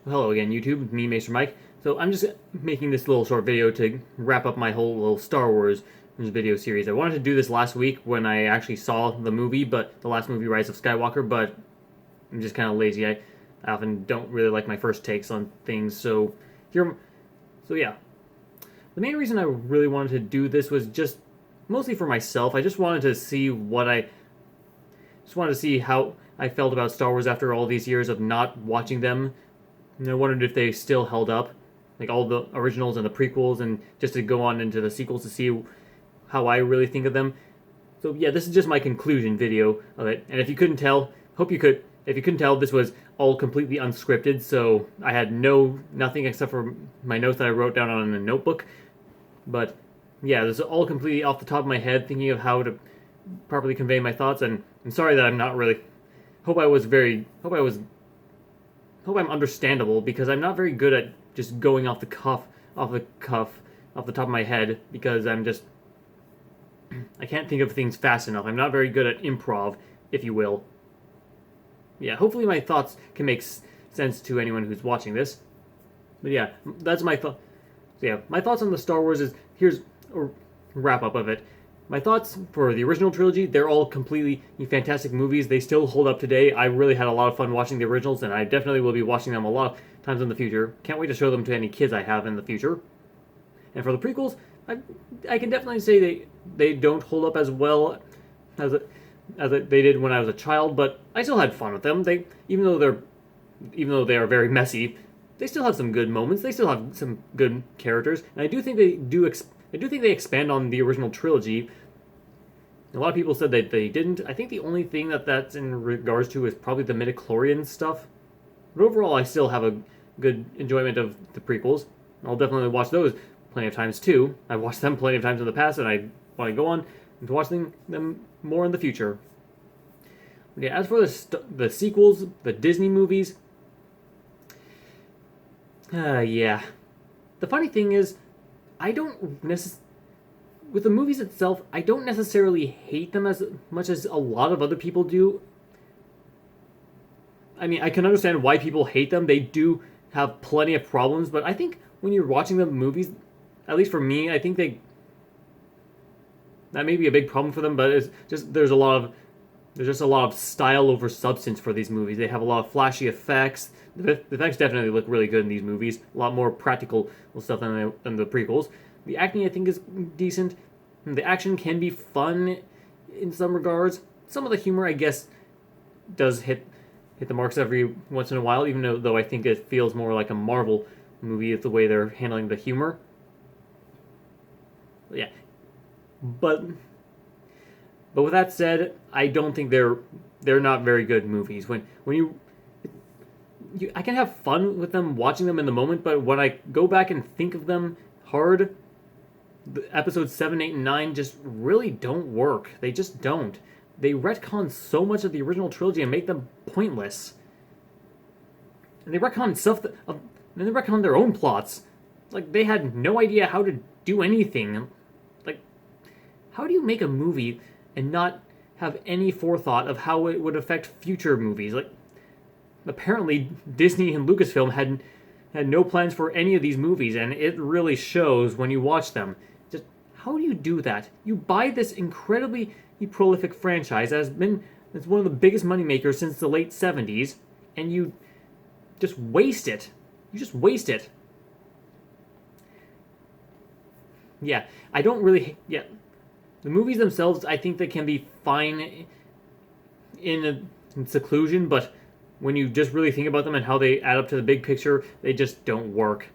Hello again, YouTube. Me, Maester Mike. So I'm just making this little short video to wrap up my whole little Star Wars video series. I wanted to do this last week when I actually saw the movie, but the last movie, Rise of Skywalker, but I'm just kind of lazy. I often don't really like my first takes on things, so yeah. The main reason I really wanted to do this was just mostly for myself. I just wanted to see how I felt about Star Wars after all these years of not watching them. And I wondered if they still held up, like all the originals and the prequels, and just to go on into the sequels to see how I really think of them. So yeah, this is just my conclusion video of it. And if you couldn't tell, if you couldn't tell, this was all completely unscripted, so I had nothing except for my notes that I wrote down on a notebook. But yeah, this is all completely off the top of my head, thinking of how to properly convey my thoughts, and I'm sorry that I'm not really, hope I'm understandable, because I'm not very good at just going off the top of my head, because I can't think of things fast enough. I'm not very good at improv, if you will. Yeah, hopefully my thoughts can make sense to anyone who's watching this. But yeah, that's my thought. So yeah, my thoughts on the Star Wars is, here's a wrap up of it. My thoughts for the original trilogy, they're all completely fantastic movies. They still hold up today. I really had a lot of fun watching the originals, and I definitely will be watching them a lot of times in the future. Can't wait to show them to any kids I have in the future. And for the prequels, I can definitely say they don't hold up as well as they did when I was a child, but I still had fun with them. Even though they are very messy, they still have some good moments. They still have some good characters, and I do think they expand on the original trilogy. A lot of people said that they didn't. I think the only thing that's in regards to is probably the midichlorian stuff. But overall, I still have a good enjoyment of the prequels. I'll definitely watch those plenty of times too. I've watched them plenty of times in the past, and I want to go on and watch them more in the future. Yeah, as for the sequels, the Disney movies, yeah. The funny thing is, with the movies itself, I don't necessarily hate them as much as a lot of other people do. I mean, I can understand why people hate them. They do have plenty of problems, but I think when you're watching the movies, at least for me, I think that may be a big problem for them, but it's just there's just a lot of style over substance for these movies. They have a lot of flashy effects. The effects definitely look really good in these movies. A lot more practical stuff than the prequels. The acting, I think, is decent. The action can be fun in some regards. Some of the humor, I guess, does hit the marks every once in a while, even though I think it feels more like a Marvel movie, the way they're handling the humor. Yeah. But with that said, I don't think they're not very good movies. When I can have fun with them watching them in the moment, but when I go back and think of them hard, the episodes 7, 8, and 9 just really don't work. They just don't. They retcon so much of the original trilogy and make them pointless. And they retcon they retcon their own plots. Like, they had no idea how to do anything. Like, how do you make a movie and not have any forethought of how it would affect future movies? Like, apparently Disney and Lucasfilm had no plans for any of these movies, and it really shows when you watch them. Just how do you do that? You buy this incredibly prolific franchise that's one of the biggest moneymakers since the late 70s, and you just waste it. You just waste it. Yeah, I don't really. Yeah, the movies themselves, I think they can be fine in seclusion, but when you just really think about them and how they add up to the big picture, they just don't work.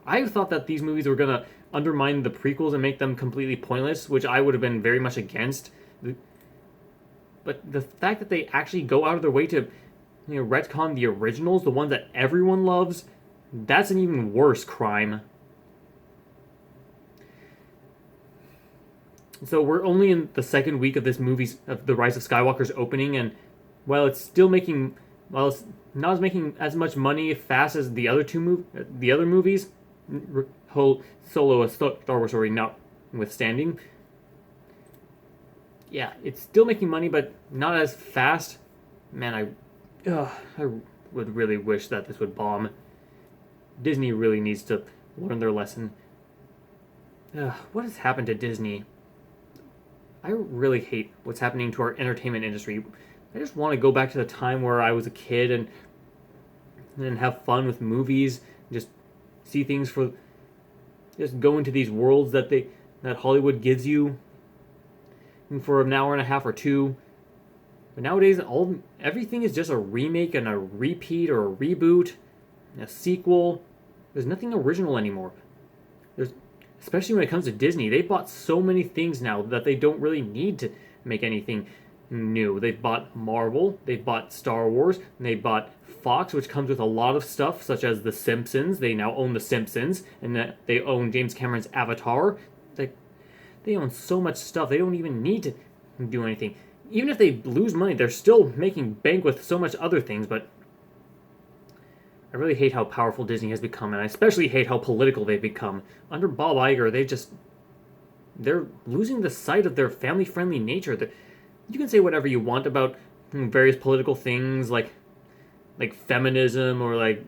I thought that these movies were going to undermine the prequels and make them completely pointless, which I would have been very much against. But the fact that they actually go out of their way to retcon the originals, the ones that everyone loves, that's an even worse crime. So we're only in the second week of this of the Rise of Skywalker's opening, and while it's not making as much money fast as the other movies, whole Solo, a Star Wars story notwithstanding, yeah, it's still making money, but not as fast. Man, I would really wish that this would bomb. Disney really needs to learn their lesson. What has happened to Disney? I really hate what's happening to our entertainment industry. I just want to go back to the time where I was a kid and have fun with movies, just see things for, just go into these worlds that Hollywood gives you for an hour and a half or two. But nowadays, everything is just a remake and a repeat or a reboot, a sequel. There's nothing original anymore. Especially when it comes to Disney, they bought so many things now that they don't really need to make anything new. They've bought Marvel, they've bought Star Wars, and they bought Fox, which comes with a lot of stuff, such as The Simpsons. They now own The Simpsons, and they own James Cameron's Avatar. They own so much stuff, they don't even need to do anything. Even if they lose money, they're still making bank with so much other things, but I really hate how powerful Disney has become, and I especially hate how political they've become. Under Bob Iger, they're losing the sight of their family-friendly nature. You can say whatever you want about various political things, like feminism or like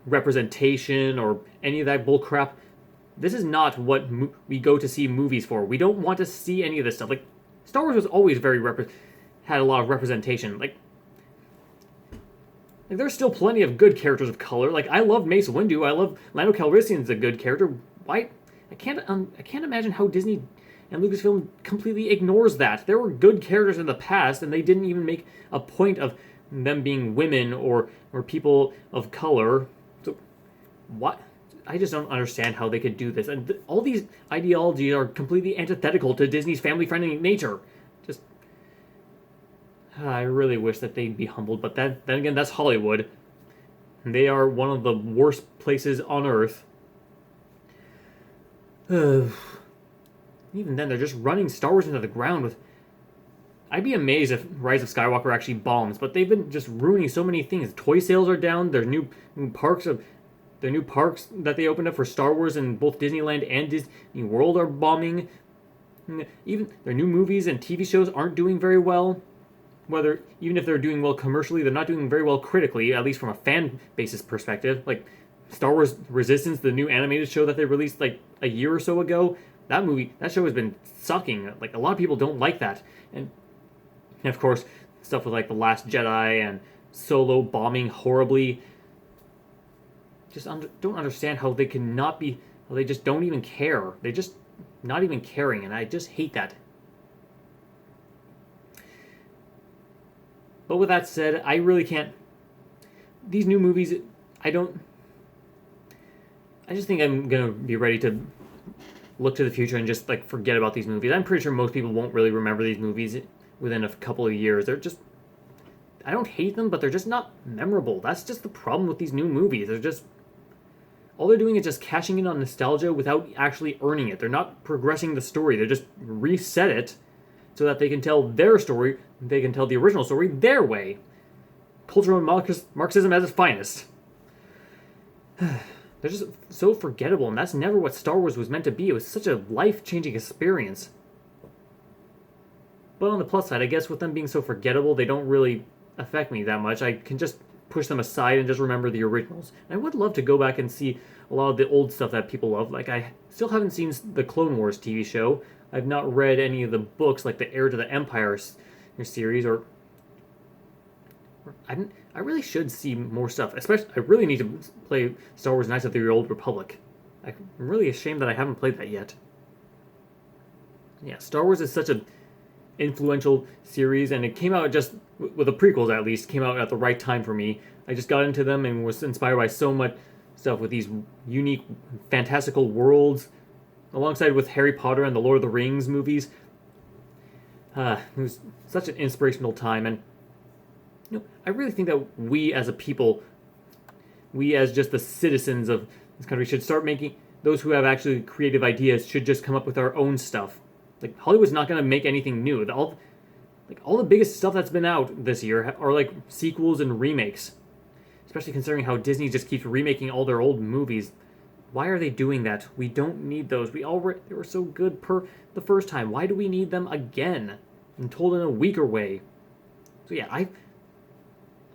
representation or any of that bullcrap. This is not what we go to see movies for. We don't want to see any of this stuff. Like, Star Wars was always had a lot of representation. Like, there's still plenty of good characters of color. Like, I love Mace Windu. I love Lando Calrissian's a good character. Why? I can't imagine how Disney and Lucasfilm completely ignores that. There were good characters in the past, and they didn't even make a point of them being women or people of color. So, what? I just don't understand how they could do this. And all these ideologies are completely antithetical to Disney's family-friendly nature. Just, I really wish that they'd be humbled, but then again, that's Hollywood. They are one of the worst places on earth. Even then, they're just running Star Wars into the ground with... I'd be amazed if Rise of Skywalker actually bombs, but they've been just ruining so many things. Toy sales are down, their new parks that they opened up for Star Wars in both Disneyland and Disney World are bombing. Even their new movies and TV shows aren't doing very well. Even if they're doing well commercially, they're not doing very well critically, at least from a fan basis perspective. Like Star Wars Resistance, the new animated show that they released like a year or so ago, that show has been sucking. Like, a lot of people don't like that. And of course, stuff with like The Last Jedi and Solo bombing horribly. Just don't understand how they how they just don't even care. They just not even caring, and I just hate that. But with that said, I really can't... These new movies, I just think I'm going to be ready to look to the future and just, like, forget about these movies. I'm pretty sure most people won't really remember these movies within a couple of years. They're just... I don't hate them, but they're just not memorable. That's just the problem with these new movies. They're just... All they're doing is just cashing in on nostalgia without actually earning it. They're not progressing the story. They just reset it so that they can tell their story, they can tell the original story their way. Cultural Marxism at its finest. They're just so forgettable, and that's never what Star Wars was meant to be. It was such a life-changing experience. But on the plus side, I guess with them being so forgettable, they don't really affect me that much. I can just push them aside and just remember the originals. And I would love to go back and see a lot of the old stuff that people love. Like, I still haven't seen the Clone Wars TV show. I've not read any of the books, like the Heir to the Empire series, or I really should see more stuff. Especially, I really need to play Star Wars Knights of the Old Republic. I'm really ashamed that I haven't played that yet. Yeah, Star Wars is such an influential series, and it came out just, with the prequels at least, came out at the right time for me. I just got into them and was inspired by so much stuff with these unique, fantastical worlds, alongside with Harry Potter and the Lord of the Rings movies. It was such an inspirational time, and I really think that we as a people, we as just the citizens of this country, should start making, those who have actually creative ideas should just come up with our own stuff. Like, Hollywood's not going to make anything new. All the biggest stuff that's been out this year are like sequels and remakes. Especially considering how Disney just keeps remaking all their old movies. Why are they doing that? We don't need those. They were so good the first time. Why do we need them again? And told in a weaker way. So yeah,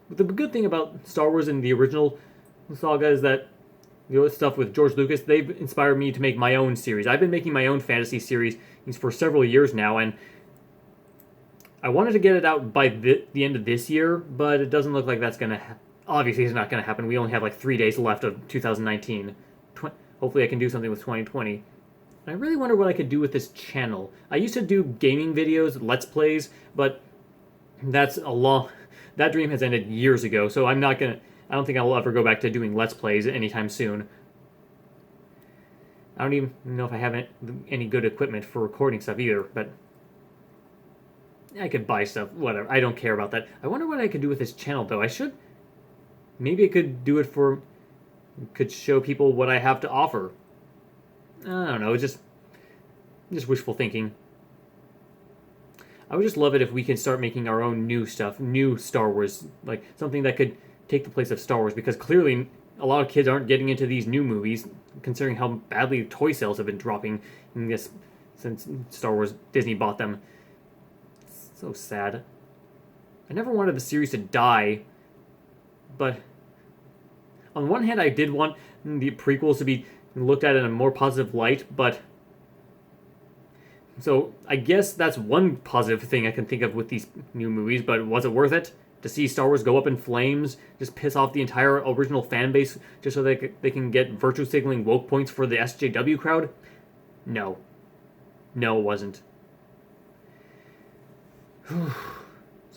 the good thing about Star Wars and the original saga is that the other stuff with George Lucas, they've inspired me to make my own series. I've been making my own fantasy series for several years now, and I wanted to get it out by the end of this year, but it doesn't look like that's going to obviously it's not going to happen. We only have like 3 days left of 2019. Hopefully I can do something with 2020. I really wonder what I could do with this channel. I used to do gaming videos, Let's Plays, but that dream has ended years ago, so I don't think I'll ever go back to doing Let's Plays anytime soon. I don't even know if I have any good equipment for recording stuff either, but I could buy stuff, whatever. I don't care about that. I wonder what I could do with this channel, though. Maybe I could do it could show people what I have to offer. I don't know, just wishful thinking. I would just love it if we can start making our own new stuff, new Star Wars, like something that could take the place of Star Wars, because clearly a lot of kids aren't getting into these new movies, considering how badly toy sales have been dropping since Star Wars Disney bought them. It's so sad. I never wanted the series to die, but on one hand I did want the prequels to be looked at in a more positive light, but so I guess that's one positive thing I can think of with these new movies, but was it worth it? To see Star Wars go up in flames, just piss off the entire original fan base, just so they can get virtue signaling woke points for the SJW crowd? No. No, it wasn't. So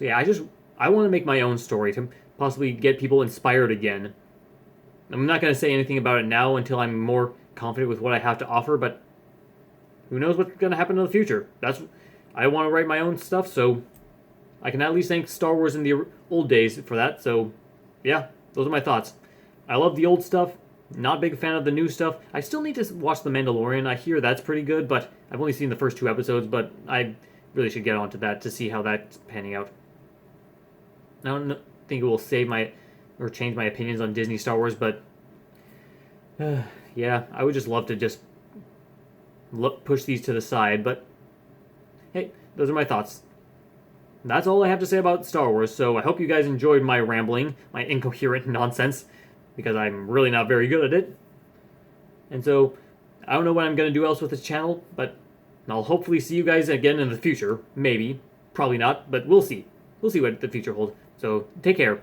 yeah, I want to make my own story to possibly get people inspired again. I'm not going to say anything about it now until I'm more confident with what I have to offer, but who knows what's going to happen in the future. I want to write my own stuff, so I can at least thank Star Wars in the old days for that. So yeah, those are my thoughts. I love the old stuff, not a big fan of the new stuff. I still need to watch The Mandalorian. I hear that's pretty good, but I've only seen the first 2 episodes, but I really should get onto that to see how that's panning out. I don't think it will or change my opinions on Disney Star Wars, but yeah, I would just love to just push these to the side, but hey, those are my thoughts. That's all I have to say about Star Wars, so I hope you guys enjoyed my rambling, my incoherent nonsense, because I'm really not very good at it. And so, I don't know what I'm going to do else with this channel, but I'll hopefully see you guys again in the future. Maybe. Probably not, but we'll see. We'll see what the future holds. So, take care.